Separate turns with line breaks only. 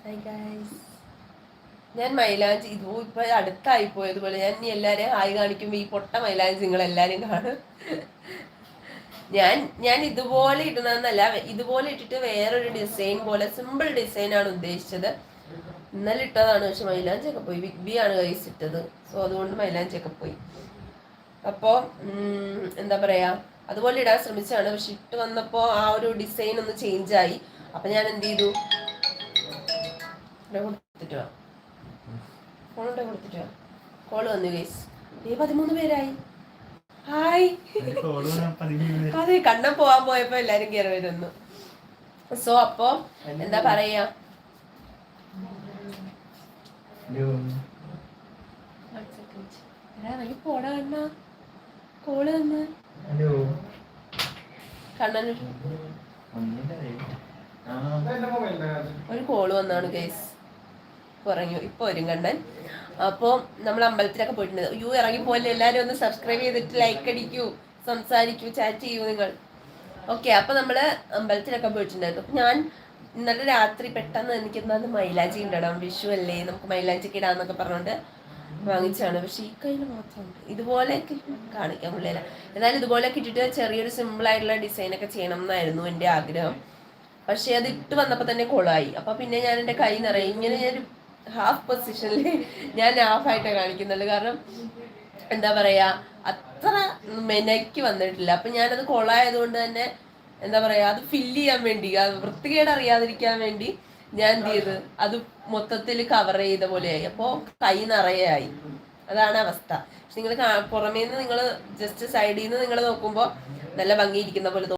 Hi guys. ഞാൻ മൈലാഞ്ചി ഇപ്പൊ അടുത്തായി പോയതുപോലെ ഞാൻ ഇനി എല്ലാരെയും ഹായ് കാണിക്കുമ്പോ ഈ പൊട്ട മൈലാഞ്ചി നിങ്ങൾ എല്ലാരും കാണും. ഞാൻ ഇതുപോലെ ഇടുന്നതെന്നല്ല, ഇതുപോലെ ഇട്ടിട്ട് വേറൊരു ഡിസൈൻ പോലെ സിമ്പിൾ ഡിസൈൻ ആണ് ഉദ്ദേശിച്ചത്. ഇന്നലെ ഇട്ടതാണ്, പക്ഷെ മൈലാഞ്ചിയൊക്കെ പോയി. ബിഗ് ബി ആണ് കൈസ് ഇട്ടത്, സോ അതുകൊണ്ട് മൈലാഞ്ചിയൊക്കെ പോയി. അപ്പോ എന്താ പറയാ, അതുപോലെ ഇടാൻ ശ്രമിച്ചാണ്, പക്ഷെ ഇട്ട് വന്നപ്പോ ആ ഒരു ഡിസൈൻ ഒന്ന് ചേഞ്ച് ആയി. അപ്പൊ ഞാൻ എന്ത് ചെയ്തു, കൊടുത്തിട്ട് ഫോണുണ്ടെ കൊടുത്തിട്ട് കോള് വന്നു ഗൈസ്. 13 പേരായി. ഹായ്. അതെ, കണ്ണം പോവാൻ പോയപ്പോ എല്ലാരും കയറി വരുന്നു. സോ അപ്പൊ എന്താ പറയാ, പോടാ കണ്ണ, കോള് വന്ന് കണ്ണൻ ഒരു കോള് വന്നാണ് ഗൈസ്. പറഞ്ഞു ഇപ്പൊ വരും കണ്ണൻ. അപ്പോൾ നമ്മൾ അമ്പലത്തിലൊക്കെ പോയിട്ടുണ്ട്. ഇറങ്ങിപ്പോലെ എല്ലാരും ഒന്ന് സബ്സ്ക്രൈബ് ചെയ്തിട്ട് ലൈക്ക് അടിക്കൂ, സംസാരിക്കൂ, ചാറ്റ് ചെയ്യൂ നിങ്ങൾ. ഓക്കെ, അപ്പൊ നമ്മള് അമ്പലത്തിലൊക്കെ പോയിട്ടുണ്ടായിരുന്നു. അപ്പൊ ഞാൻ ഇന്നലെ രാത്രി പെട്ടെന്ന് എനിക്ക് എന്താ മൈലാഞ്ചി ഇടണം, വിഷു അല്ലേ, നമുക്ക് മൈലാഞ്ചിക്ക് ഇടാന്നൊക്കെ പറഞ്ഞുകൊണ്ട് വാങ്ങിച്ചാണ്. പക്ഷെ ഈ കയ്യിൽ മാത്രമുണ്ട്. ഇതുപോലെയൊക്കെ കാണിക്കാൻ പിള്ളേര. എന്നാലും ഇതുപോലെയൊക്കെ ഇട്ടിട്ട് ചെറിയൊരു സിമ്പിൾ ആയിട്ടുള്ള ഡിസൈൻ ഒക്കെ ചെയ്യണം എന്നായിരുന്നു എൻ്റെ ആഗ്രഹം. പക്ഷെ അത് ഇട്ട് വന്നപ്പോ തന്നെ കൊളായി. അപ്പൊ പിന്നെ ഞാൻ എൻ്റെ കൈ നിറയെ ഇങ്ങനെ ഞാൻ ഹാഫ് പൊസിഷനിൽ ഞാൻ ഹാഫായിട്ടാണ് കാണിക്കുന്നുള്ളൂ. കാരണം എന്താ പറയാ, അത്ര മെനയ്ക്ക് വന്നിട്ടില്ല. അപ്പൊ ഞാനത് കൊളായതുകൊണ്ട് തന്നെ എന്താ പറയാ, അത് ഫില്ല് ചെയ്യാൻ വേണ്ടി, വൃത്തികേട് അറിയാതിരിക്കാൻ വേണ്ടി ഞാൻ എന്ത് ചെയ്ത് അത് മൊത്തത്തിൽ കവർ ചെയ്ത പോലെയായി. അപ്പോ കൈ നിറയെ ആയി. അതാണ് അവസ്ഥ. പക്ഷെ നിങ്ങൾ പുറമേ നിന്ന് നിങ്ങൾ ജസ്റ്റ് സൈഡിൽ നിന്ന് നിങ്ങൾ നോക്കുമ്പോൾ നല്ല ഭംഗിയിരിക്കുന്ന പോലെ